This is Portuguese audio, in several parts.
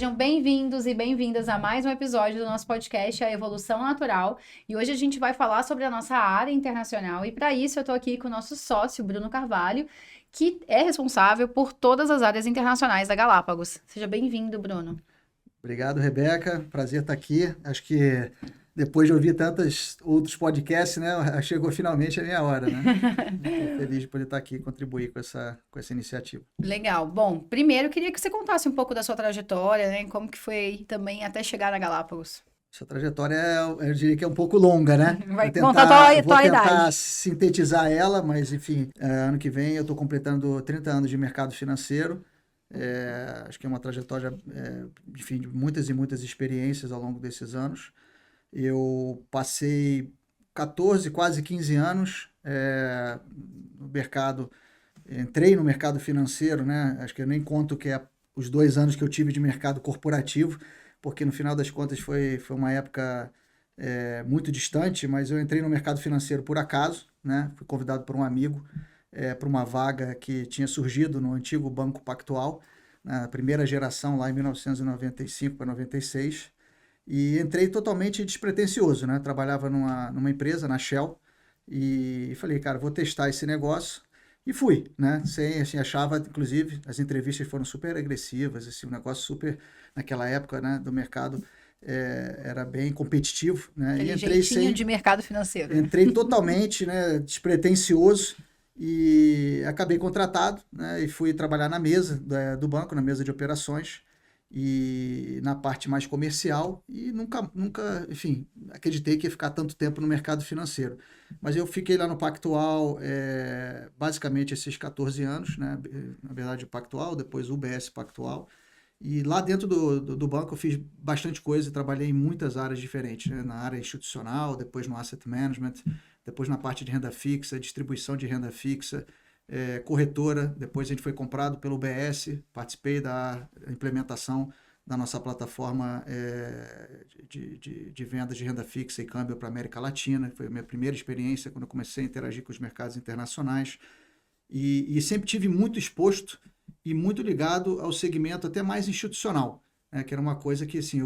Sejam bem-vindos e bem-vindas a mais um episódio do nosso podcast, A Evolução Natural. E hoje a gente vai falar sobre a nossa área internacional. E para isso eu estou aqui com o nosso sócio, Bruno Carvalho, que é responsável por todas as áreas internacionais da Galápagos. Seja bem-vindo, Bruno. Obrigado, Rebeca. Prazer estar aqui. Acho que depois de ouvir tantos outros podcasts, né, chegou finalmente a minha hora, né? Estou feliz de poder estar aqui e contribuir com essa iniciativa. Legal. Bom, primeiro eu queria que você contasse um pouco da sua trajetória, né? Como que foi também até chegar na Galápagos. Essa trajetória, eu diria que é um pouco longa, né? Vai contar a tua vou tentar idade. sintetizar ela, mas enfim, ano que vem eu estou completando 30 anos de mercado financeiro. Acho que é uma trajetória, enfim, de muitas e muitas experiências ao longo desses anos. Eu passei 14, quase 15 anos no mercado, entrei no mercado financeiro, né? Acho que eu nem conto que é os 2 anos que eu tive de mercado corporativo, porque no final das contas foi uma época muito distante, mas eu entrei no mercado financeiro por acaso, né? Fui convidado por um amigo para uma vaga que tinha surgido no antigo Banco Pactual, na primeira geração lá em 1995 para 96, e entrei totalmente despretensioso, né? Trabalhava numa empresa, na Shell, e falei, cara, vou testar esse negócio. E fui, né? Sem, assim, achava, inclusive, as entrevistas foram super agressivas, assim, um negócio super, naquela época, né, do mercado, era bem competitivo, né? Aquele E entrei jeitinho de mercado financeiro. entrei totalmente, né, despretensioso e acabei contratado, né, e fui trabalhar na mesa do banco, na mesa de operações e na parte mais comercial e nunca, enfim, acreditei que ia ficar tanto tempo no mercado financeiro. Mas eu fiquei lá no Pactual basicamente esses 14 anos, né, na verdade o Pactual, depois o UBS Pactual. E lá dentro do banco eu fiz bastante coisa e trabalhei em muitas áreas diferentes, né? Na área institucional, depois no asset management, depois na parte de renda fixa, distribuição de renda fixa, corretora. Depois a gente foi comprado pelo UBS, participei da implementação da nossa plataforma de vendas de renda fixa e câmbio para a América Latina. Foi a minha primeira experiência quando eu comecei a interagir com os mercados internacionais. E sempre tive muito exposto e muito ligado ao segmento até mais institucional, né? Que era uma coisa que, assim,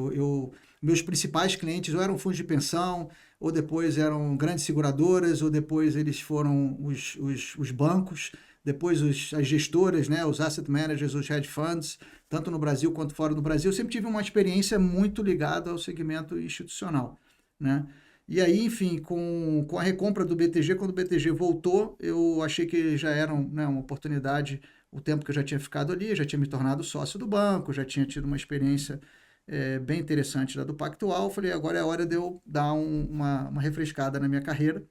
meus principais clientes ou eram fundos de pensão, ou depois eram grandes seguradoras, ou depois eles foram os bancos, depois as gestoras, né? Os asset managers, os hedge funds, tanto no Brasil quanto fora do Brasil. Eu sempre tive uma experiência muito ligada ao segmento institucional, né? E aí, enfim, com a recompra do BTG, quando o BTG voltou, eu achei que já era uma oportunidade, o tempo que eu já tinha ficado ali, já tinha me tornado sócio do banco, já tinha tido uma experiência bem interessante da do Pactual. Falei, agora é a hora de eu dar uma refrescada na minha carreira.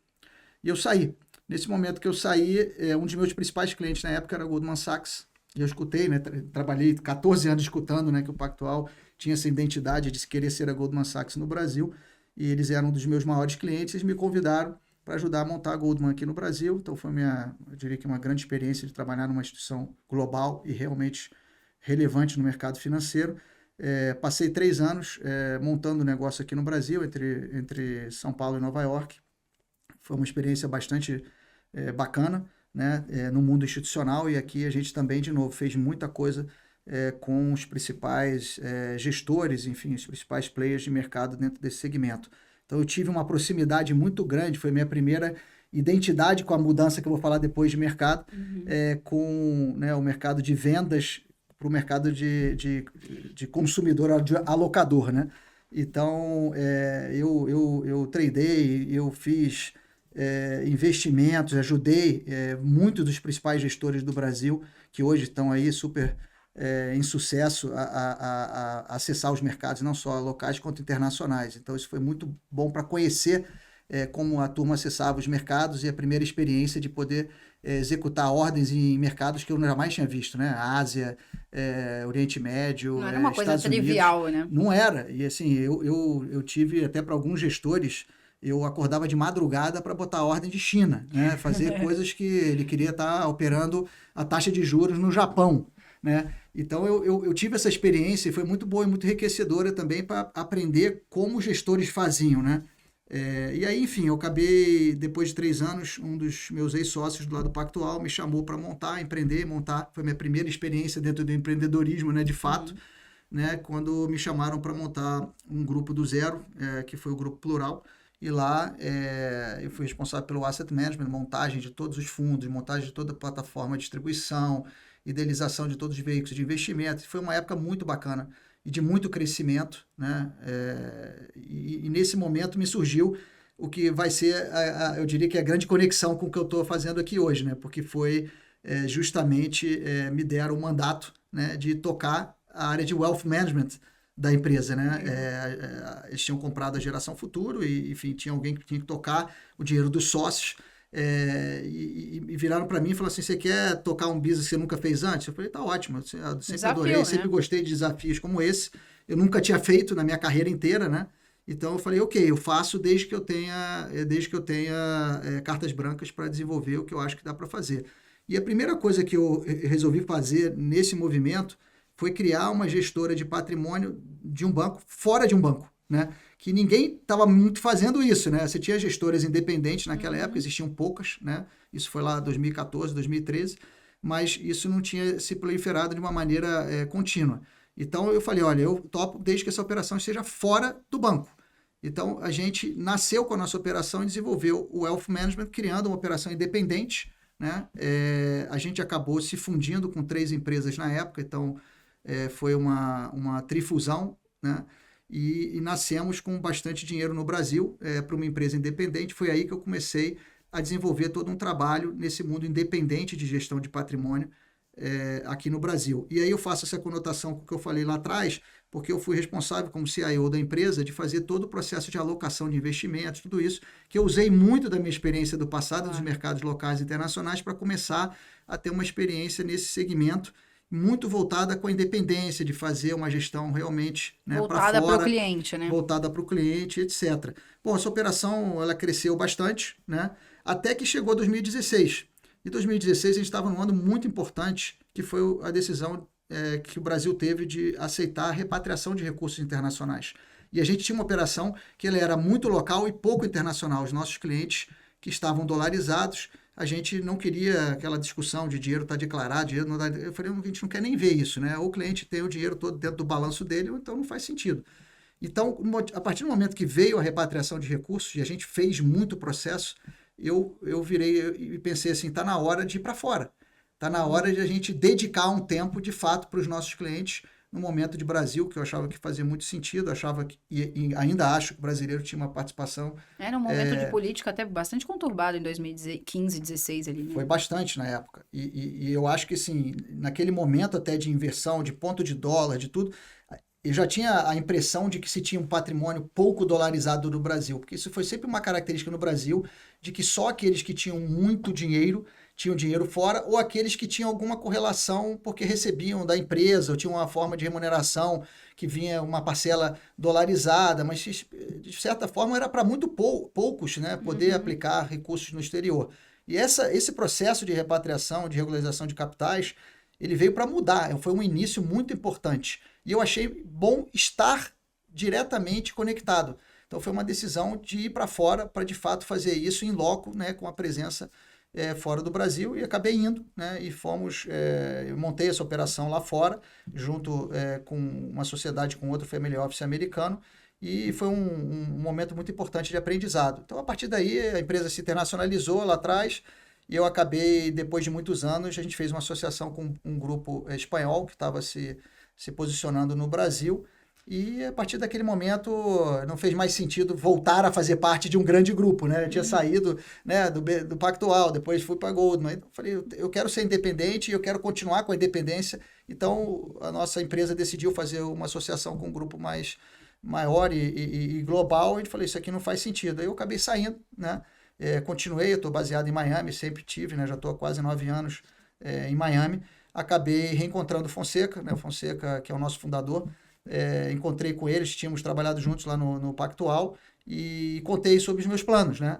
E eu saí. Nesse momento que eu saí, um dos meus principais clientes na época era a Goldman Sachs, e eu escutei, né, trabalhei 14 anos escutando, né, que o Pactual tinha essa identidade de querer ser a Goldman Sachs no Brasil, e eles eram um dos meus maiores clientes, eles me convidaram para ajudar a montar a Goldman aqui no Brasil. Então foi eu diria que uma grande experiência de trabalhar numa instituição global e realmente relevante no mercado financeiro. Passei 3 anos montando o negócio aqui no Brasil, entre São Paulo e Nova York. Foi uma experiência bastante bacana, né, no mundo institucional, e aqui a gente também, de novo, fez muita coisa com os principais gestores, enfim, os principais players de mercado dentro desse segmento. Então eu tive uma proximidade muito grande, foi minha primeira identidade com a mudança que eu vou falar depois de mercado, com, né, o mercado de vendas para o mercado de consumidor, de alocador, né? Então eu tradei, eu fiz investimentos, ajudei muitos dos principais gestores do Brasil, que hoje estão aí super em sucesso a acessar os mercados, não só locais quanto internacionais. Então isso foi muito bom para conhecer como a turma acessava os mercados, e a primeira experiência de poder executar ordens em mercados que eu jamais tinha visto, né? Ásia, Oriente Médio, Não era uma coisa Estados Unidos. trivial, né? Não era. E assim, eu tive até para alguns gestores, eu acordava de madrugada para botar ordem de China, né? Fazer coisas que ele queria estar operando a taxa de juros no Japão, né? Então eu tive essa experiência e foi muito boa e muito enriquecedora também para aprender como os gestores faziam, né? E aí, enfim, eu acabei, depois de 3 anos, um dos meus ex-sócios do lado Pactual me chamou para empreender, montar. Foi minha primeira experiência dentro do empreendedorismo, né, de fato. né, quando me chamaram para montar um grupo do zero, que foi o Grupo Plural. E lá eu fui responsável pelo asset management, montagem de todos os fundos, montagem de toda a plataforma de distribuição, idealização de todos os veículos de investimento. Foi uma época muito bacana e de muito crescimento, né? E nesse momento me surgiu o que vai ser, eu diria que a grande conexão com o que eu estou fazendo aqui hoje, né? Porque foi justamente me deram o mandato, né, de tocar a área de wealth management da empresa, né? Eles tinham comprado a Geração Futuro e, enfim, tinha alguém que tinha que tocar o dinheiro dos sócios e viraram para mim e falaram assim, você quer tocar um business que você nunca fez antes? Eu falei, tá ótimo, eu sempre Desafio, adorei, né? sempre gostei de desafios como esse, eu nunca tinha feito na minha carreira inteira, né? Então eu falei, ok, eu faço desde que eu tenha cartas brancas para desenvolver o que eu acho que dá para fazer. E a primeira coisa que eu resolvi fazer nesse movimento foi criar uma gestora de patrimônio de um banco, fora de um banco, né? Que ninguém estava muito fazendo isso, né? Você tinha gestoras independentes naquela época, existiam poucas, né? Isso foi lá 2014, 2013, mas isso não tinha se proliferado de uma maneira contínua. Então eu falei, olha, eu topo desde que essa operação esteja fora do banco. Então a gente nasceu com a nossa operação e desenvolveu o Wealth Management, criando uma operação independente, né? A gente acabou se fundindo com 3 empresas na época, então foi uma trifusão, né? E nascemos com bastante dinheiro no Brasil para uma empresa independente. Foi aí que eu comecei a desenvolver todo um trabalho nesse mundo independente de gestão de patrimônio aqui no Brasil. E aí eu faço essa conotação com o que eu falei lá atrás, porque eu fui responsável como CIO da empresa de fazer todo o processo de alocação de investimentos, tudo isso, que eu usei muito da minha experiência do passado dos mercados locais e internacionais para começar a ter uma experiência nesse segmento muito voltada com a independência, de fazer uma gestão realmente, né, voltada para fora, para o cliente, né? Voltada para o cliente, etc. Bom, essa operação ela cresceu bastante, né, até que chegou 2016. Em 2016 a gente estava num ano muito importante, que foi a decisão que o Brasil teve de aceitar a repatriação de recursos internacionais. E a gente tinha uma operação que ela era muito local e pouco internacional. Os nossos clientes que estavam dolarizados, a gente não queria aquela discussão de dinheiro está declarado, dinheiro não está... Eu falei, a gente não quer nem ver isso, né? Ou o cliente tem o dinheiro todo dentro do balanço dele, ou então não faz sentido. Então, a partir do momento que veio a repatriação de recursos, e a gente fez muito processo, eu virei e pensei assim, está na hora de ir para fora. Está na hora de a gente dedicar um tempo, de fato, para os nossos clientes, no momento de Brasil, que eu achava que fazia muito sentido, achava que, e ainda acho que o brasileiro tinha uma participação... Era um momento de política até bastante conturbado em 2015, 2016 ali, né? Foi bastante na época. E eu acho que, assim, naquele momento até de inversão, de ponto de dólar, de tudo, eu já tinha a impressão de que se tinha um patrimônio pouco dolarizado no Brasil, porque isso foi sempre uma característica no Brasil, de que só aqueles que tinham muito dinheiro tinham dinheiro fora, ou aqueles que tinham alguma correlação porque recebiam da empresa, ou tinham uma forma de remuneração que vinha uma parcela dolarizada, mas de certa forma era para muito poucos, né, poder aplicar recursos no exterior. E esse processo de repatriação, de regularização de capitais, ele veio para mudar, foi um início muito importante. E eu achei bom estar diretamente conectado. Então foi uma decisão de ir para fora para de fato fazer isso em loco, né, com a presença fora do Brasil, e acabei indo, né, e fomos, eu montei essa operação lá fora, junto com uma sociedade com outro family office americano, e foi um momento muito importante de aprendizado. Então, a partir daí, a empresa se internacionalizou lá atrás, e eu acabei, depois de muitos anos, a gente fez uma associação com um grupo espanhol que estava se posicionando no Brasil, e a partir daquele momento não fez mais sentido voltar a fazer parte de um grande grupo, né? Eu tinha saído, né, do Pactual, depois fui para a Goldman. Eu falei, eu quero ser independente e eu quero continuar com a independência. Então, a nossa empresa decidiu fazer uma associação com um grupo maior e global. E a gente falou, isso aqui não faz sentido. Aí eu acabei saindo, né? Continuei, eu estou baseado em Miami, sempre tive, né? Já estou há quase 9 anos em Miami. Acabei reencontrando o Fonseca, né? O Fonseca, que é o nosso fundador. Encontrei com eles, tínhamos trabalhado juntos lá no Pactual e contei sobre os meus planos, né?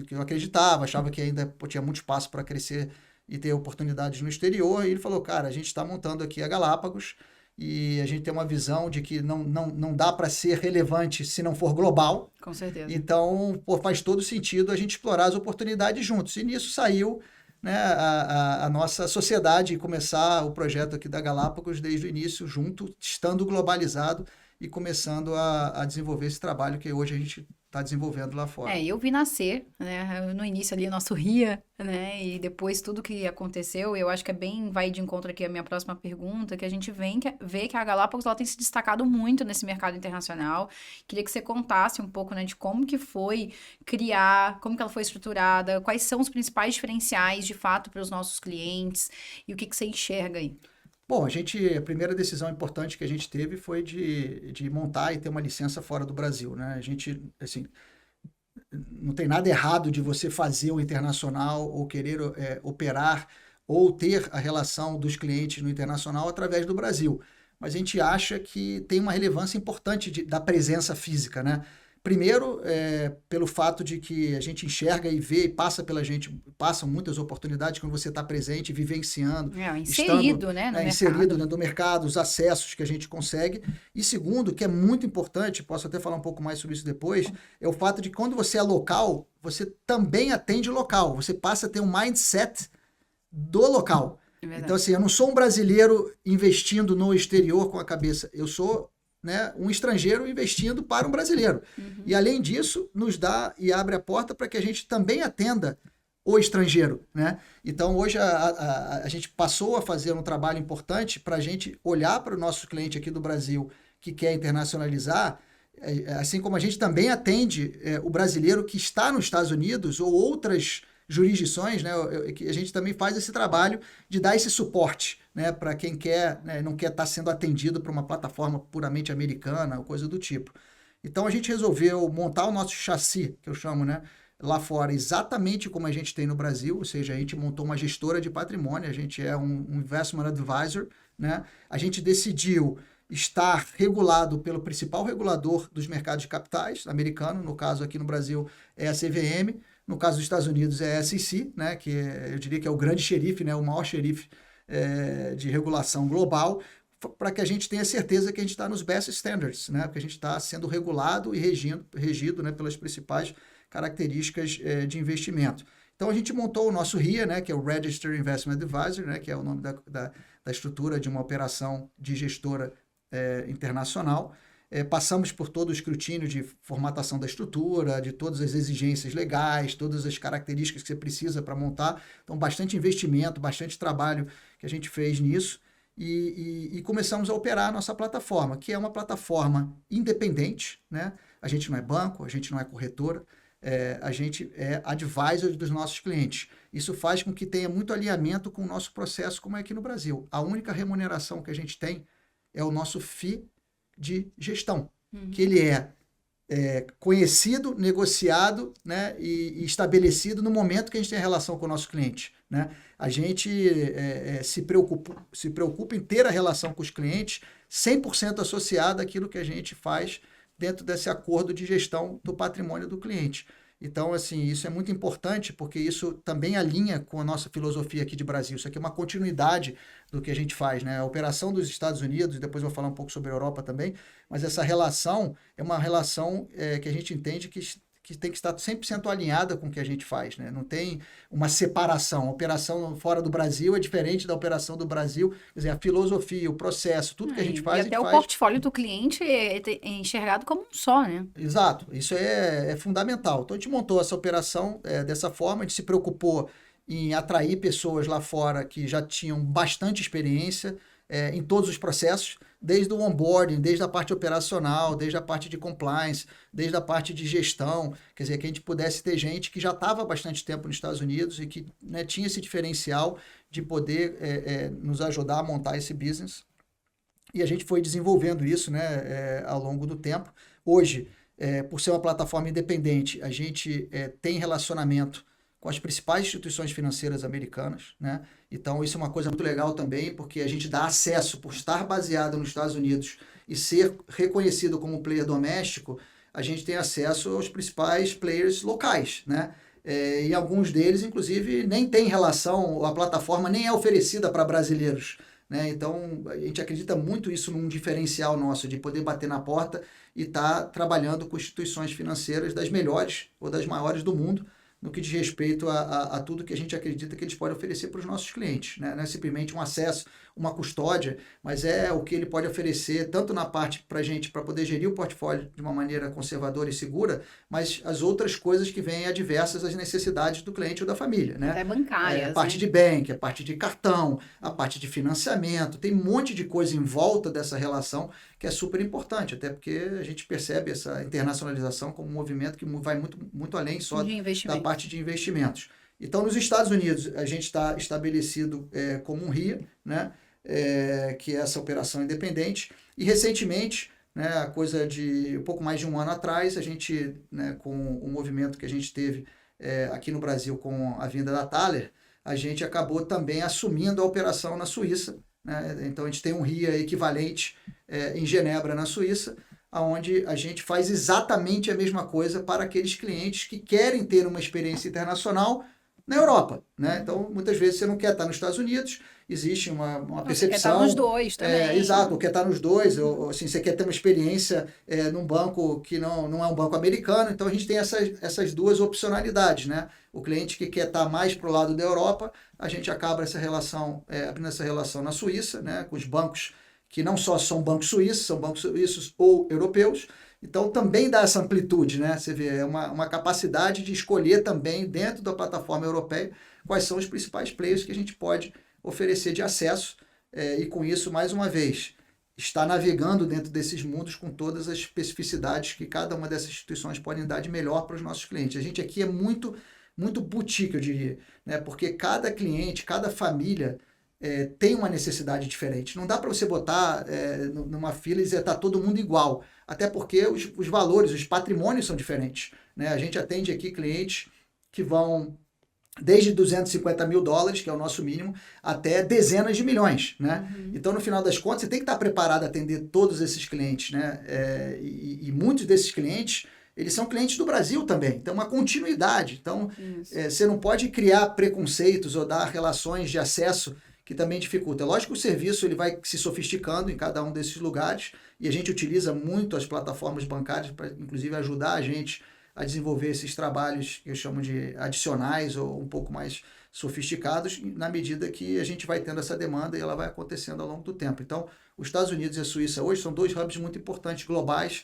Que eu acreditava, achava que ainda tinha muito espaço para crescer e ter oportunidades no exterior. E ele falou, cara, a gente está montando aqui a Galápagos e a gente tem uma visão de que não dá para ser relevante se não for global. Com certeza. Então, faz todo sentido a gente explorar as oportunidades juntos. E nisso saiu né, a nossa sociedade e começar o projeto aqui da Galápagos desde o início, junto, estando globalizado e começando a desenvolver esse trabalho que hoje a gente está desenvolvendo lá fora. Eu vi nascer, né? No início ali, nosso RIA, né? E depois tudo que aconteceu, eu acho que vai de encontro aqui a minha próxima pergunta, que a gente vê que a Galápagos ela tem se destacado muito nesse mercado internacional. Queria que você contasse um pouco, né, de como que foi criar, como que ela foi estruturada, quais são os principais diferenciais, de fato, para os nossos clientes e o que você enxerga aí. Bom, a primeira decisão importante que a gente teve foi de montar e ter uma licença fora do Brasil, né? A gente, assim, não tem nada errado de você fazer o internacional ou querer operar ou ter a relação dos clientes no internacional através do Brasil. Mas a gente acha que tem uma relevância importante da presença física, né? Primeiro, pelo fato de que a gente enxerga e vê e passam muitas oportunidades quando você está presente, vivenciando, inserido, né, no inserido mercado. dentro do mercado, os acessos que a gente consegue. E segundo, que é muito importante, posso até falar um pouco mais sobre isso depois, é o fato de que quando você é local, você também atende local, você passa a ter um mindset do local. Então, assim, eu não sou um brasileiro investindo no exterior com a cabeça, eu sou, né, um estrangeiro investindo para um brasileiro. Uhum. E, além disso, nos dá e abre a porta para que a gente também atenda o estrangeiro, né? Então, hoje, a gente passou a fazer um trabalho importante para a gente olhar para o nosso cliente aqui do Brasil que quer internacionalizar, assim como a gente também atende o brasileiro que está nos Estados Unidos ou outras jurisdições, né? A gente também faz esse trabalho de dar esse suporte, né, para quem quer, né, não quer estar sendo atendido por uma plataforma puramente americana ou coisa do tipo. Então a gente resolveu montar o nosso chassi, que eu chamo, né, lá fora, exatamente como a gente tem no Brasil, ou seja, a gente montou uma gestora de patrimônio, a gente é um investment advisor, né? A gente decidiu estar regulado pelo principal regulador dos mercados de capitais, americano, no caso aqui no Brasil é a CVM, no caso dos Estados Unidos é a SEC, né, que eu diria que é o grande xerife, né, o maior xerife de regulação global, para que a gente tenha certeza que a gente está nos best standards, né, porque a gente está sendo regulado e regido, né, pelas principais características de investimento. Então a gente montou o nosso RIA, né, que é o Registered Investment Advisor, né, que é o nome da estrutura de uma operação de gestora internacional. Passamos por todo o escrutínio de formatação da estrutura, de todas as exigências legais, todas as características que você precisa para montar. Então, bastante investimento, bastante trabalho que a gente fez nisso e começamos a operar a nossa plataforma, que é uma plataforma independente, né? A gente não é banco, a gente não é corretora, a gente é advisor dos nossos clientes. Isso faz com que tenha muito alinhamento com o nosso processo, como é aqui no Brasil. A única remuneração que a gente tem é o nosso FII de gestão, que ele é conhecido, negociado, né, e estabelecido no momento que a gente tem a relação com o nosso cliente, né? A gente se preocupa em ter a relação com os clientes 100% associada àquilo que a gente faz dentro desse acordo de gestão do patrimônio do cliente. Então, assim, isso é muito importante porque isso também alinha com a nossa filosofia aqui de Brasil. Isso aqui é uma continuidade do que a gente faz, né? A operação dos Estados Unidos, depois eu vou falar um pouco sobre a Europa também, mas essa relação é uma relação que a gente entende que tem que estar 100% alinhada com o que a gente faz, né? Não tem uma separação. A operação fora do Brasil é diferente da operação do Brasil. Quer dizer, a filosofia, o processo, tudo que a gente faz... E até o portfólio do cliente é enxergado como um só, né? Exato. Isso é fundamental. Então, a gente montou essa operação dessa forma, a gente se preocupou em atrair pessoas lá fora que já tinham bastante experiência em todos os processos, desde o onboarding, desde a parte operacional, desde a parte de compliance, desde a parte de gestão, quer dizer, que a gente pudesse ter gente que já estava há bastante tempo nos Estados Unidos e que, né, tinha esse diferencial de poder nos ajudar a montar esse business. E a gente foi desenvolvendo isso, né, ao longo do tempo. Hoje, por ser uma plataforma independente, a gente tem relacionamento com as principais instituições financeiras americanas, né? Então, isso é uma coisa muito legal também, porque a gente dá acesso, por estar baseado nos Estados Unidos e ser reconhecido como player doméstico, a gente tem acesso aos principais players locais, né? E alguns deles, inclusive, nem tem relação, a plataforma nem é oferecida para brasileiros, né? Então, a gente acredita muito isso num diferencial nosso, de poder bater na porta e estar trabalhando com instituições financeiras das melhores ou das maiores do mundo, no que diz respeito a tudo que a gente acredita que eles podem oferecer para os nossos clientes, né? Não é simplesmente um acesso, uma custódia, mas é o que ele pode oferecer tanto na parte para a gente, para poder gerir o portfólio de uma maneira conservadora e segura, mas as outras coisas que vêm adversas às necessidades do cliente ou da família, né? Até bancárias, a parte de bank, a parte de cartão, a parte de financiamento, tem um monte de coisa em volta dessa relação que é super importante, até porque a gente percebe essa internacionalização como um movimento que vai muito além só da parte de investimentos. Então, nos Estados Unidos, a gente está estabelecido como um RIA, né? Que é essa operação independente, e recentemente, né, coisa de um pouco mais de um ano atrás, a gente, né, com o movimento que a gente teve aqui no Brasil com a vinda da Thaler, a gente acabou também assumindo a operação na Suíça, né? Então a gente tem um RIA equivalente em Genebra, na Suíça, onde a gente faz exatamente a mesma coisa para aqueles clientes que querem ter uma experiência internacional na Europa, né? Então, muitas vezes você não quer estar nos Estados Unidos, existe uma percepção... Você quer estar nos dois também. Exato, quer estar nos dois, ou assim, você quer ter uma experiência num banco que não é um banco americano, então a gente tem essas duas opcionalidades, né? O cliente que quer estar mais para o lado da Europa, a gente acaba abrindo essa relação na Suíça, né? Com os bancos que não só são bancos suíços ou europeus. Então, também dá essa amplitude, né? Você vê, é uma capacidade de escolher também, dentro da plataforma europeia, quais são os principais players que a gente pode oferecer de acesso. E com isso, mais uma vez, está navegando dentro desses mundos com todas as especificidades que cada uma dessas instituições podem dar de melhor para os nossos clientes. A gente aqui é muito boutique, eu diria, né? Porque cada cliente, cada família tem uma necessidade diferente. Não dá para você botar numa fila e dizer está todo mundo igual. Até porque os valores, os patrimônios são diferentes, né? A gente atende aqui clientes que vão desde $250 mil, que é o nosso mínimo, até dezenas de milhões, né? Então, no final das contas, você tem que estar preparado a atender todos esses clientes, né? E muitos desses clientes, eles são clientes do Brasil também. Então, uma continuidade. Então, você não pode criar preconceitos ou dar relações de acesso que também dificulta. Lógico que o serviço ele vai se sofisticando em cada um desses lugares e a gente utiliza muito as plataformas bancárias para, inclusive, ajudar a gente a desenvolver esses trabalhos que eu chamo de adicionais ou um pouco mais sofisticados, na medida que a gente vai tendo essa demanda e ela vai acontecendo ao longo do tempo. Então, os Estados Unidos e a Suíça hoje são dois hubs muito importantes globais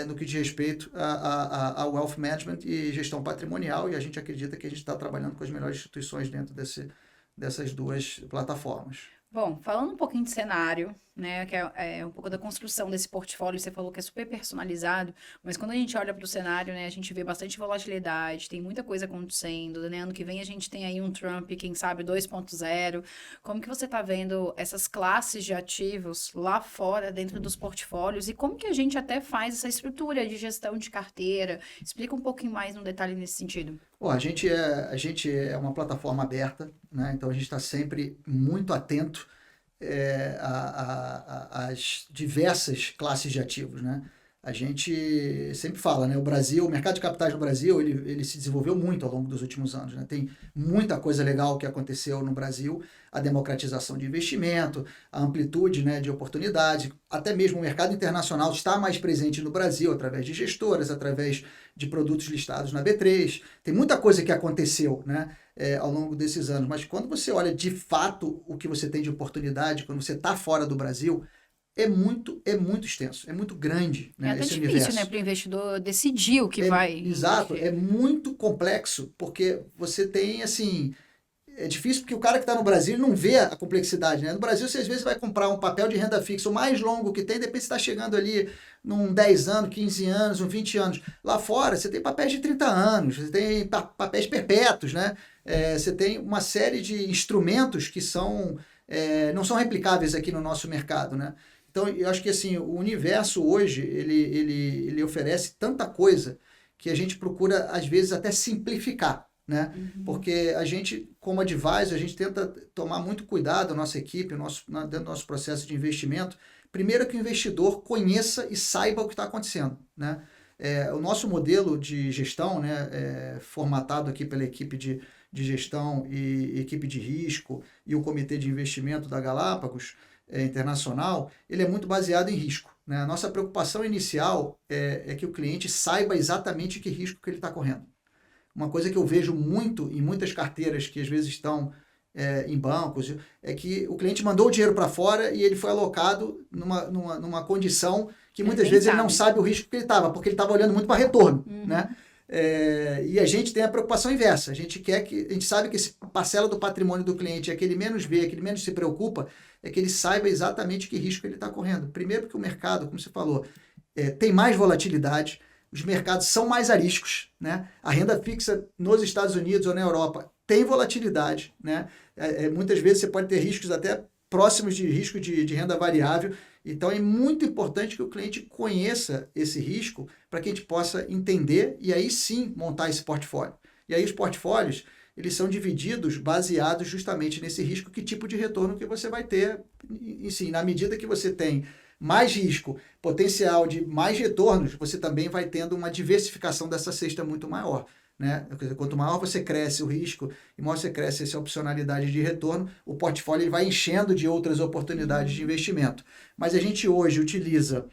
no que diz respeito ao wealth management e gestão patrimonial, e a gente acredita que a gente está trabalhando com as melhores instituições dentro dessas duas plataformas. Bom, falando um pouquinho de cenário, né, que é um pouco da construção desse portfólio, você falou que é super personalizado, mas quando a gente olha para o cenário, né, a gente vê bastante volatilidade, tem muita coisa acontecendo, né, ano que vem a gente tem aí um Trump, quem sabe 2.0, como que você está vendo essas classes de ativos lá fora, dentro dos portfólios, e como que a gente até faz essa estrutura de gestão de carteira? Explica um pouquinho mais no detalhe nesse sentido. Bom, a gente é uma plataforma aberta, né? Então a gente está sempre muito atento às diversas classes de ativos, né? A gente sempre fala, né? O mercado de capitais no Brasil, ele se desenvolveu muito ao longo dos últimos anos, né? Tem muita coisa legal que aconteceu no Brasil, a democratização de investimento, a amplitude, né, de oportunidades, até mesmo o mercado internacional está mais presente no Brasil através de gestoras, através de produtos listados na B3. Tem muita coisa que aconteceu, né, ao longo desses anos, mas quando você olha de fato o que você tem de oportunidade, quando você está fora do Brasil, é muito extenso, é muito grande, né, até esse difícil, universo. Né, para o investidor decidir o que vai... Exato, é muito complexo, porque você tem, assim... É difícil porque o cara que está no Brasil não vê a complexidade, né? No Brasil, você às vezes vai comprar um papel de renda fixa, o mais longo que tem, depois você está chegando ali num 10 anos, 15 anos, uns 20 anos. Lá fora, você tem papéis de 30 anos, você tem papéis perpétuos, né? Você tem uma série de instrumentos que não são replicáveis aqui no nosso mercado, né? Então, eu acho que assim, o universo hoje, ele oferece tanta coisa que a gente procura, às vezes, até simplificar, né? Porque a gente, como advisor, a gente tenta tomar muito cuidado, a nossa equipe, dentro do nosso processo de investimento, primeiro que o investidor conheça e saiba o que está acontecendo, né? O nosso modelo de gestão, né, formatado aqui pela equipe de gestão e equipe de risco e o comitê de investimento da Galápagos internacional, ele é muito baseado em risco, né? A nossa preocupação inicial é que o cliente saiba exatamente que risco que ele está correndo. uma coisa que eu vejo muito em muitas carteiras que às vezes estão em bancos, é que o cliente mandou o dinheiro para fora e ele foi alocado numa condição que muitas vezes ele não sabe o risco que ele estava, porque ele estava olhando muito para retorno, né? E a gente tem a preocupação inversa. A gente sabe que esse parcela do patrimônio do cliente é que ele menos vê, que ele menos se preocupa, é que ele saiba exatamente que risco ele está correndo. Primeiro porque o mercado, como você falou, tem mais volatilidade, os mercados são mais ariscos, né? A renda fixa nos Estados Unidos ou na Europa tem volatilidade, né? Muitas vezes você pode ter riscos até próximos de risco de renda variável. Então, é muito importante que o cliente conheça esse risco para que a gente possa entender e aí sim montar esse portfólio. E aí os portfólios, eles são divididos baseados justamente nesse risco, que tipo de retorno que você vai ter. E sim, na medida que você tem mais risco, potencial de mais retornos, você também vai tendo uma diversificação dessa cesta muito maior, né? Quanto maior você cresce o risco e maior você cresce essa opcionalidade de retorno, o portfólio ele vai enchendo de outras oportunidades de investimento. Mas a gente hoje utiliza,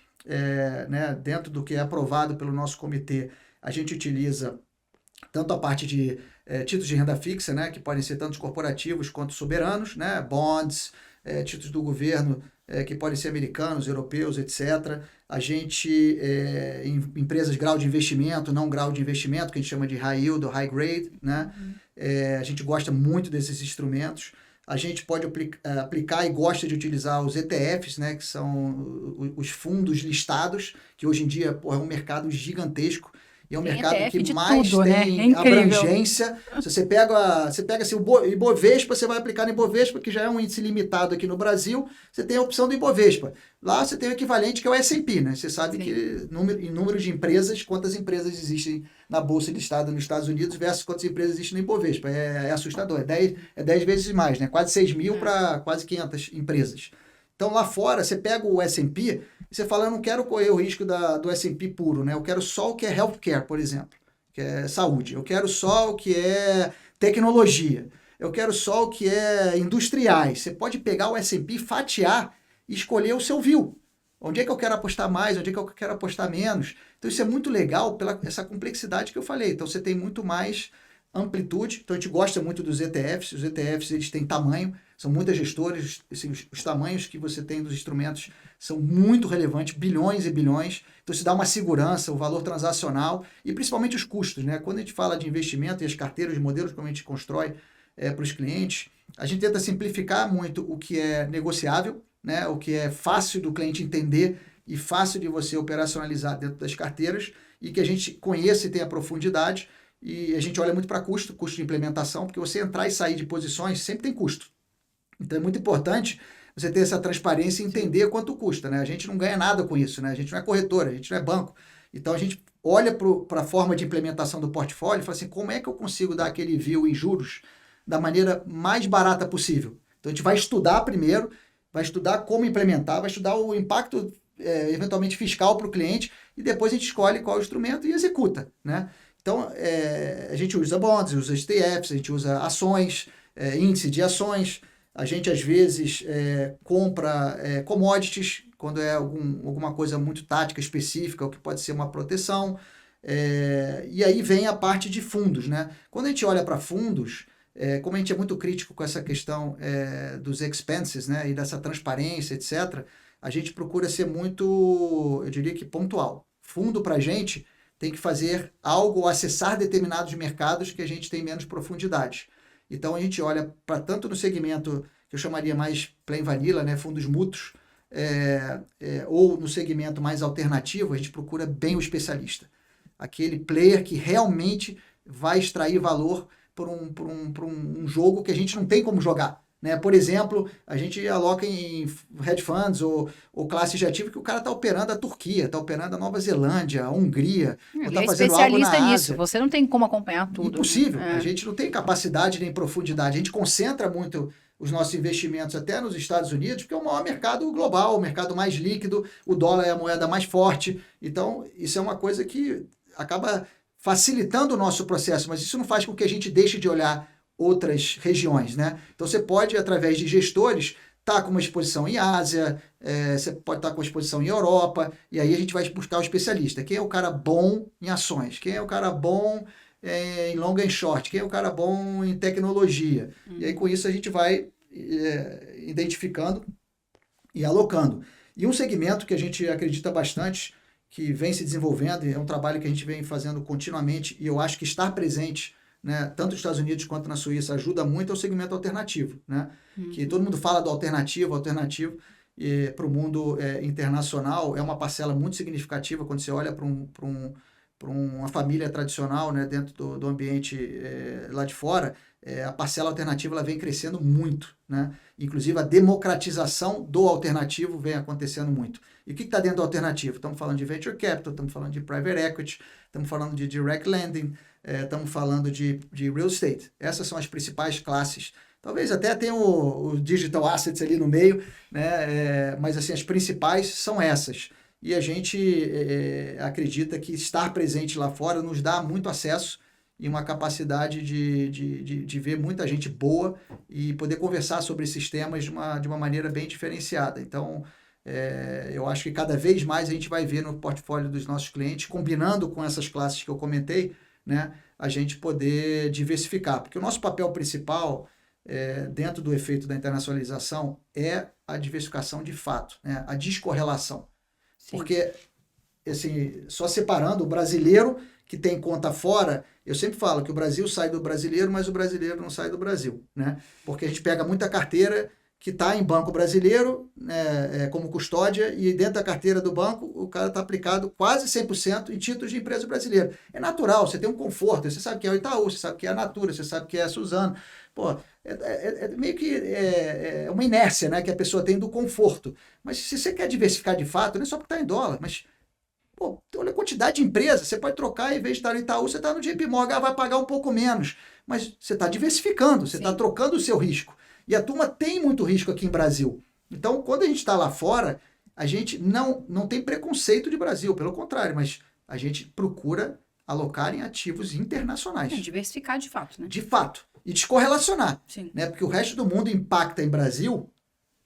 né, dentro do que é aprovado pelo nosso comitê, a gente utiliza tanto a parte de títulos de renda fixa, né, que podem ser tanto corporativos quanto soberanos, né, bonds, títulos do governo, que podem ser americanos, europeus, etc. A gente, empresas grau de investimento, não grau de investimento, que a gente chama de high yield ou high grade, né? A gente gosta muito desses instrumentos. A gente pode aplicar e gosta de utilizar os ETFs, né, que são os fundos listados, que hoje em dia é um mercado gigantesco. E é um mercado ETF que mais tudo, tem, né? abrangência. Se você pega assim, o Ibovespa, você vai aplicar no Ibovespa, que já é um índice limitado aqui no Brasil, você tem a opção do Ibovespa. Lá você tem o equivalente, que é o S&P, né? Você sabe que em número de empresas, quantas empresas existem na Bolsa listada nos Estados Unidos versus quantas empresas existem no Ibovespa. É assustador. É 10 vezes mais, né? Quase 6 mil para quase 500 empresas. Então, lá fora, você pega o S&P e você fala, eu não quero correr o risco do S&P puro, né? Eu quero só o que é healthcare, por exemplo, que é saúde. Eu quero só o que é tecnologia. Eu quero só o que é industriais. Você pode pegar o S&P, fatiar e escolher o seu view. Onde é que eu quero apostar mais? Onde é que eu quero apostar menos? Então, isso é muito legal pela essa complexidade que eu falei. Então, você tem muito mais amplitude. Então, a gente gosta muito dos ETFs. Os ETFs, eles têm tamanho. São muitas gestoras, os tamanhos que você tem dos instrumentos são muito relevantes, bilhões e bilhões. Então, isso dá uma segurança, o valor transacional e principalmente os custos, né? Quando a gente fala de investimento e as carteiras, os modelos como a gente constrói para os clientes, a gente tenta simplificar muito o que é negociável, né? O que é fácil do cliente entender e fácil de você operacionalizar dentro das carteiras e que a gente conheça e tenha profundidade. E a gente olha muito para custo de implementação, porque você entrar e sair de posições sempre tem custo. Então, é muito importante você ter essa transparência e entender quanto custa, né? A gente não ganha nada com isso, né? A gente não é corretora, a gente não é banco. Então, a gente olha para a forma de implementação do portfólio e fala assim, como é que eu consigo dar aquele view em juros da maneira mais barata possível? Então, a gente vai estudar primeiro, vai estudar como implementar, vai estudar o impacto, eventualmente, fiscal para o cliente e depois a gente escolhe qual é o instrumento e executa, né? Então, a gente usa bonds, usa ETFs, a gente usa ações, índice de ações. A gente, às vezes, compra commodities, quando é alguma coisa muito tática, específica, o que pode ser uma proteção. E aí vem a parte de fundos, né? Quando a gente olha para fundos, como a gente é muito crítico com essa questão dos expenses, né? E dessa transparência, etc., a gente procura ser muito, eu diria que pontual. Fundo, para a gente, tem que fazer algo ou acessar determinados mercados que a gente tem menos profundidade. Então, a gente olha para tanto no segmento que eu chamaria mais plain vanilla, né, fundos mútuos, ou no segmento mais alternativo, a gente procura bem o especialista. Aquele player que realmente vai extrair valor por um jogo que a gente não tem como jogar. Né? Por exemplo, a gente aloca em hedge funds ou classes de ativo que o cara está operando a Turquia, está operando a Nova Zelândia, a Hungria, ou está fazendo algo na Ásia. Nisso, você não tem como acompanhar tudo. Impossível, né? A gente não tem capacidade nem profundidade, a gente concentra muito os nossos investimentos até nos Estados Unidos, porque é o maior mercado global, o mercado mais líquido, o dólar é a moeda mais forte, então isso é uma coisa que acaba facilitando o nosso processo, mas isso não faz com que a gente deixe de olhar outras regiões, né? Então você pode, através de gestores, estar com uma exposição em Ásia, você pode estar com uma exposição em Europa, e aí a gente vai buscar o especialista. Quem é o cara bom em ações? Quem é o cara bom em long and short, quem é o cara bom em tecnologia. E aí, com isso, a gente vai identificando e alocando. E um segmento que a gente acredita bastante, que vem se desenvolvendo, e é um trabalho que a gente vem fazendo continuamente, e eu acho que estar presente, né, tanto nos Estados Unidos quanto na Suíça, ajuda muito, é o segmento alternativo, né? Que todo mundo fala do alternativo, para o mundo internacional, é uma parcela muito significativa quando você olha para uma família tradicional, né, dentro do ambiente lá de fora, a parcela alternativa ela vem crescendo muito, né? Inclusive a democratização do alternativo vem acontecendo muito. E o que está dentro do alternativo? Estamos falando de venture capital, estamos falando de private equity, estamos falando de direct lending, estamos falando de real estate. Essas são as principais classes. Talvez até tenha o digital assets ali no meio, né? Mas assim, as principais são essas. E a gente acredita que estar presente lá fora nos dá muito acesso e uma capacidade de ver muita gente boa e poder conversar sobre esses temas de uma maneira bem diferenciada. Então, eu acho que cada vez mais a gente vai ver no portfólio dos nossos clientes, combinando com essas classes que eu comentei, né, a gente poder diversificar. Porque o nosso papel principal, dentro do efeito da internacionalização, é a diversificação de fato, né, a descorrelação. Sim. Porque, assim, só separando o brasileiro que tem conta fora, eu sempre falo que o Brasil sai do brasileiro, mas o brasileiro não sai do Brasil, né? Porque a gente pega muita carteira que está em banco brasileiro, né, como custódia, e dentro da carteira do banco o cara está aplicado quase 100% em títulos de empresa brasileira. É natural, você tem um conforto, você sabe que é o Itaú, você sabe que é a Natura, você sabe que é a Suzano. Pô, meio que uma inércia, né, que a pessoa tem do conforto. Mas se você quer diversificar de fato, não é só porque está em dólar, mas pô, olha a quantidade de empresas, você pode trocar, em vez de estar no Itaú, você está no JP Morgan, vai pagar um pouco menos. Mas você está diversificando, você está trocando o seu risco. E a turma tem muito risco aqui em Brasil. Então, quando a gente está lá fora, a gente não tem preconceito de Brasil, pelo contrário, mas a gente procura alocar em ativos internacionais. Diversificar de fato, né? De fato. E descorrelacionar. Sim. Né? Porque o resto do mundo impacta em Brasil,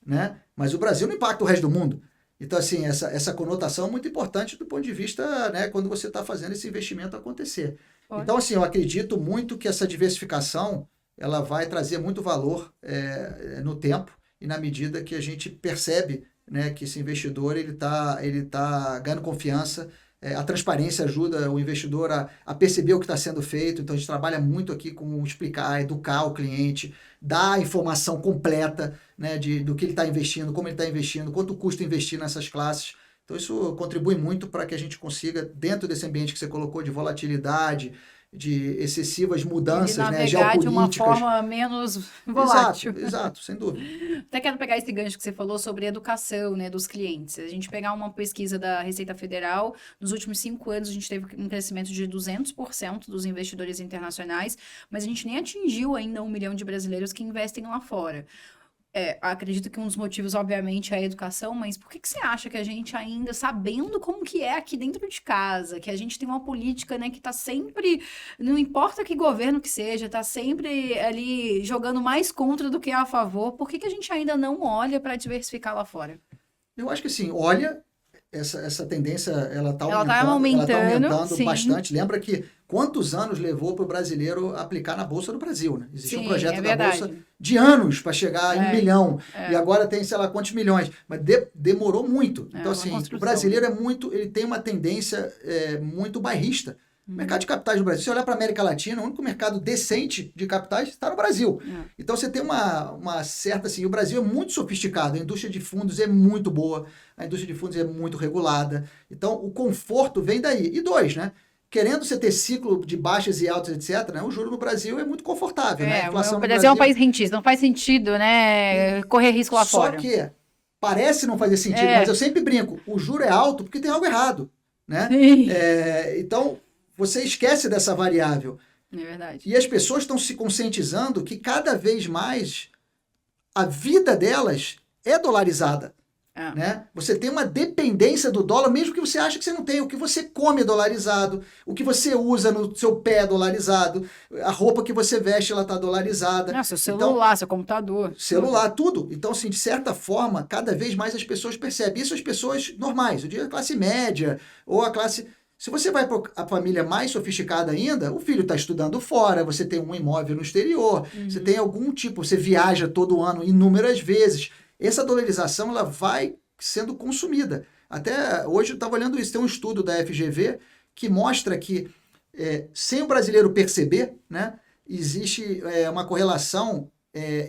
né? Mas o Brasil não impacta o resto do mundo. Então, assim, essa conotação é muito importante do ponto de vista, né, quando você está fazendo esse investimento acontecer. Pode. Então, assim, eu acredito muito que essa diversificação ela vai trazer muito valor no tempo e na medida que a gente percebe, né, que esse investidor ele tá ganhando confiança. A transparência ajuda o investidor a perceber o que está sendo feito. Então, a gente trabalha muito aqui com explicar, educar o cliente, dar a informação completa, né, do que ele está investindo, como ele está investindo, quanto custa investir nessas classes. Então, isso contribui muito para que a gente consiga, dentro desse ambiente que você colocou de volatilidade, de excessivas mudanças, né, geopolíticas. De uma forma menos volátil. Exato, sem dúvida. Até quero pegar esse gancho que você falou sobre educação, né, dos clientes. A gente pegar uma pesquisa da Receita Federal, nos últimos 5 anos a gente teve um crescimento de 200% dos investidores internacionais, mas a gente nem atingiu ainda 1 milhão de brasileiros que investem lá fora. Acredito que um dos motivos, obviamente, é a educação, mas por que você acha que a gente ainda, sabendo como que é aqui dentro de casa, que a gente tem uma política, né, que tá sempre, não importa que governo que seja, tá sempre ali jogando mais contra do que a favor, por que a gente ainda não olha para diversificar lá fora? Eu acho que sim, olha, essa tendência, ela tá aumentando bastante. Lembra que quantos anos levou para o brasileiro aplicar na Bolsa do Brasil, né? Existia um projeto da Bolsa de anos para chegar em 1 milhão. E agora tem, sei lá, quantos milhões. Mas demorou muito. Então, assim, o brasileiro ele tem uma tendência muito bairrista. O mercado de capitais do Brasil, se você olhar para a América Latina, o único mercado decente de capitais está no Brasil. Então, você tem uma certa... Assim, o Brasil é muito sofisticado, a indústria de fundos é muito boa, a indústria de fundos é muito regulada. Então, o conforto vem daí. E 2, né? Querendo você ter ciclo de baixas e altas, etc., né? O juro no Brasil é muito confortável. Né? A inflação o Brasil é um país rentista, não faz sentido, né? Correr risco lá fora. Só que parece não fazer sentido, mas eu sempre brinco, o juro é alto porque tem algo errado. Né? Então, você esquece dessa variável. É verdade. E as pessoas estão se conscientizando que cada vez mais a vida delas é dolarizada. Né? Você tem uma dependência do dólar, mesmo que você ache que você não tem. O que você come é dolarizado, o que você usa no seu pé é dolarizado, a roupa que você veste ela está dolarizada. Seu celular, seu computador. Celular, tudo. Então, assim, de certa forma, cada vez mais as pessoas percebem. Isso as pessoas normais, eu digo a classe média ou a classe... Se você vai para a família mais sofisticada ainda, o filho está estudando fora, você tem um imóvel no exterior, você tem algum tipo, você viaja todo ano inúmeras vezes. Essa dolarização ela vai sendo consumida. Até hoje eu estava olhando isso, tem um estudo da FGV que mostra que, sem o brasileiro perceber, né, existe uma correlação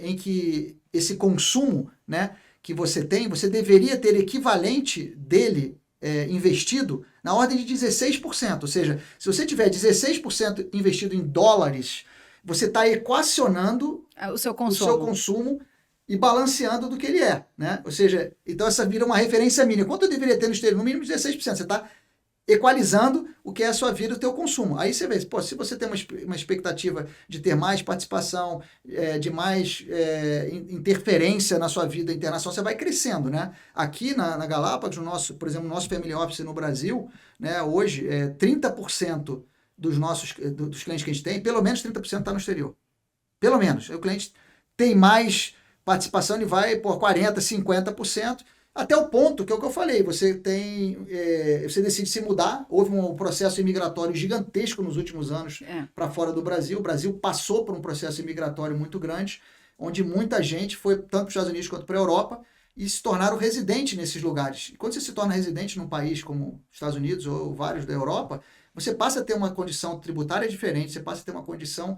em que esse consumo, né, que você tem, você deveria ter equivalente dele investido na ordem de 16%. Ou seja, se você tiver 16% investido em dólares, você está equacionando o seu consumo e balanceando do que ele é, né? Ou seja, então essa vira uma referência mínima. Quanto eu deveria ter no exterior? No mínimo 16%. Você está equalizando o que é a sua vida, o teu consumo. Aí você vê, pô, se você tem uma expectativa de ter mais participação, de mais interferência na sua vida internacional, você vai crescendo, né? Aqui na Galápagos, por exemplo, no nosso Family Office no Brasil, né, hoje, 30% dos clientes que a gente tem, pelo menos 30% está no exterior. Pelo menos. Aí o cliente tem mais participação e vai por 40%, 50%, até o ponto que é o que eu falei, você decide se mudar, houve um processo imigratório gigantesco nos últimos anos para fora do Brasil, o Brasil passou por um processo imigratório muito grande, onde muita gente foi tanto para os Estados Unidos quanto para a Europa e se tornaram residentes nesses lugares. E quando você se torna residente num país como os Estados Unidos ou vários da Europa, você passa a ter uma condição tributária diferente, você passa a ter uma condição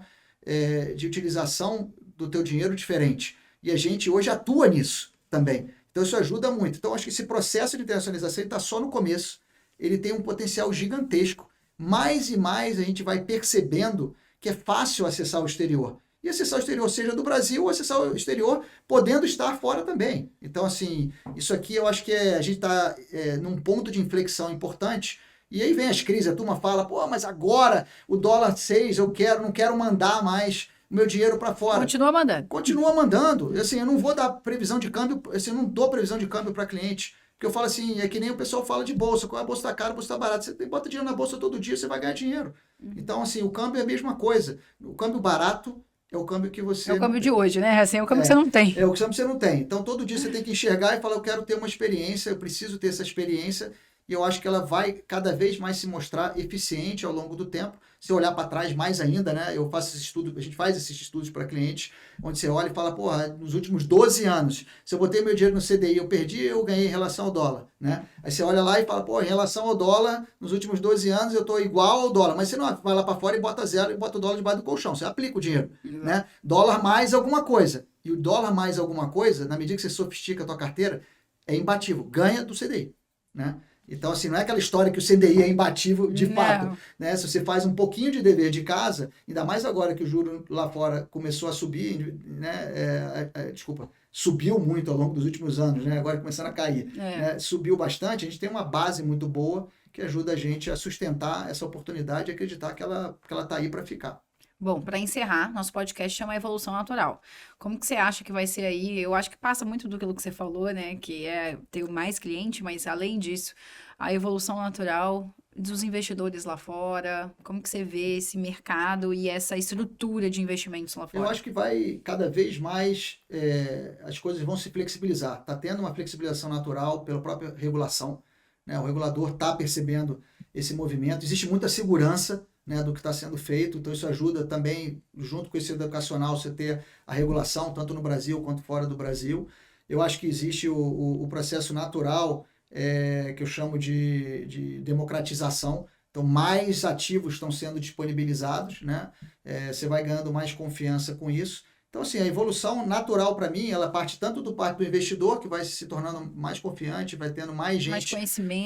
de utilização do teu dinheiro diferente. E a gente hoje atua nisso também. Então isso ajuda muito. Então acho que esse processo de internacionalização está só no começo. Ele tem um potencial gigantesco. Mais e mais a gente vai percebendo que é fácil acessar o exterior. E acessar o exterior, seja do Brasil, ou acessar o exterior podendo estar fora também. Então, assim, isso aqui eu acho que a gente está num ponto de inflexão importante. E aí vem as crises, a turma fala, pô, mas agora o dólar 6, eu não quero mandar mais o meu dinheiro para fora. Continua mandando. Continua mandando. Assim, eu não vou dar previsão de câmbio, assim, eu não dou previsão de câmbio para cliente. Porque eu falo assim, é que nem o pessoal fala de bolsa. Qual a bolsa está cara, a bolsa está barata. Você bota dinheiro na bolsa todo dia, você vai ganhar dinheiro. Então, assim, o câmbio é a mesma coisa. O câmbio barato é o câmbio que você... É o câmbio de hoje, né? Assim, é o câmbio que você não tem. É o câmbio que você não tem. Então, todo dia você tem que enxergar e falar, eu quero ter uma experiência, eu preciso ter essa experiência. E eu acho que ela vai cada vez mais se mostrar eficiente ao longo do tempo. Se olhar para trás mais ainda, né? Eu faço esse estudo, a gente faz esses estudos para clientes, onde você olha e fala, porra, nos últimos 12 anos, se eu botei meu dinheiro no CDI, eu perdi, eu ganhei em relação ao dólar, né? Aí você olha lá e fala, pô, em relação ao dólar, nos últimos 12 anos eu estou igual ao dólar. Mas você não vai lá para fora e bota zero e bota o dólar debaixo do colchão. Você aplica o dinheiro, né? Dólar mais alguma coisa. E o dólar mais alguma coisa, na medida que você sofistica a tua carteira, é imbatível. Ganha do CDI, né? Então, assim, não é aquela história que o CDI é imbatível de fato. Né? Se você faz um pouquinho de dever de casa, ainda mais agora que o juro lá fora começou a subir, né? Subiu muito ao longo dos últimos anos, né? Agora começando a cair. Né? Subiu bastante, a gente tem uma base muito boa que ajuda a gente a sustentar essa oportunidade e acreditar que ela está aí para ficar. Bom, para encerrar, nosso podcast chama Evolução Natural. Como que você acha que vai ser aí? Eu acho que passa muito do que você falou, né? Que é ter mais cliente, mas além disso, a evolução natural dos investidores lá fora. Como que você vê esse mercado e essa estrutura de investimentos lá fora? Eu acho que vai cada vez mais, as coisas vão se flexibilizar. Está tendo uma flexibilização natural pela própria regulação. Né? O regulador está percebendo esse movimento. Existe muita segurança, né, do que está sendo feito, então isso ajuda também, junto com esse educacional, você ter a regulação, tanto no Brasil quanto fora do Brasil. Eu acho que existe o processo natural, que eu chamo de democratização, então mais ativos estão sendo disponibilizados, né? Você vai ganhando mais confiança com isso. Então, assim, a evolução natural para mim, ela parte tanto do investidor, que vai se tornando mais confiante, vai tendo mais gente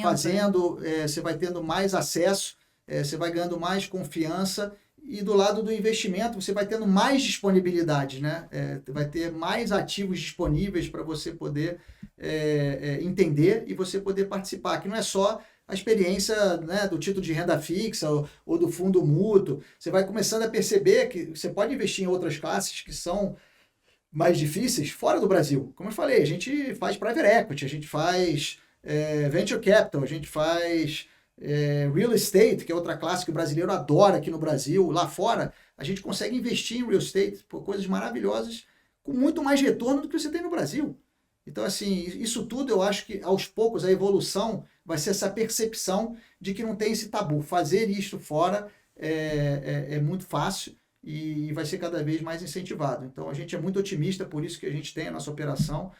fazendo, você vai tendo mais acesso, você vai ganhando mais confiança, e do lado do investimento você vai tendo mais disponibilidade, né? Vai ter mais ativos disponíveis para você poder entender e você poder participar, que não é só a experiência, né, do título de renda fixa ou do fundo mútuo. Você vai começando a perceber que você pode investir em outras classes que são mais difíceis fora do Brasil. Como eu falei, a gente faz private equity, a gente faz venture capital, a gente faz... real estate, que é outra classe que o brasileiro adora aqui no Brasil. Lá fora, a gente consegue investir em real estate por coisas maravilhosas com muito mais retorno do que você tem no Brasil. Então, assim, isso tudo eu acho que aos poucos a evolução vai ser essa percepção de que não tem esse tabu. Fazer isto fora é muito fácil e vai ser cada vez mais incentivado. Então, a gente é muito otimista, por isso que a gente tem a nossa operação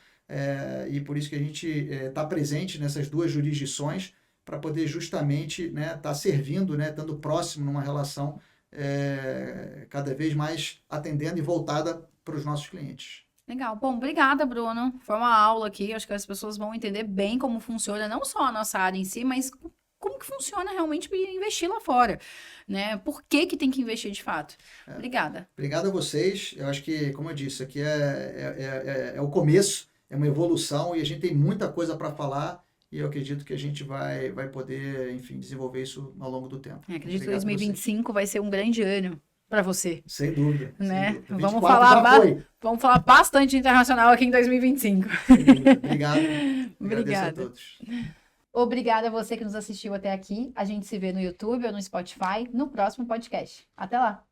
e por isso que a gente está presente nessas 2 jurisdições para poder justamente estar servindo, estando próximo numa relação cada vez mais atendendo e voltada para os nossos clientes. Legal. Bom, obrigada, Bruno. Foi uma aula aqui. Acho que as pessoas vão entender bem como funciona, não só a nossa área em si, mas como que funciona realmente para investir lá fora, né? Por que tem que investir de fato? Obrigada. Obrigado a vocês. Eu acho que, como eu disse, aqui é o começo, é uma evolução e a gente tem muita coisa para falar e eu acredito que a gente vai poder, enfim, desenvolver isso ao longo do tempo. Acredito que 2025 vai ser um grande ano para você. Sem dúvida. Né? Sem dúvida. Vamos falar bastante de internacional aqui em 2025. Obrigado. Obrigada. A todos. Obrigada a você que nos assistiu até aqui. A gente se vê no YouTube ou no Spotify no próximo podcast. Até lá!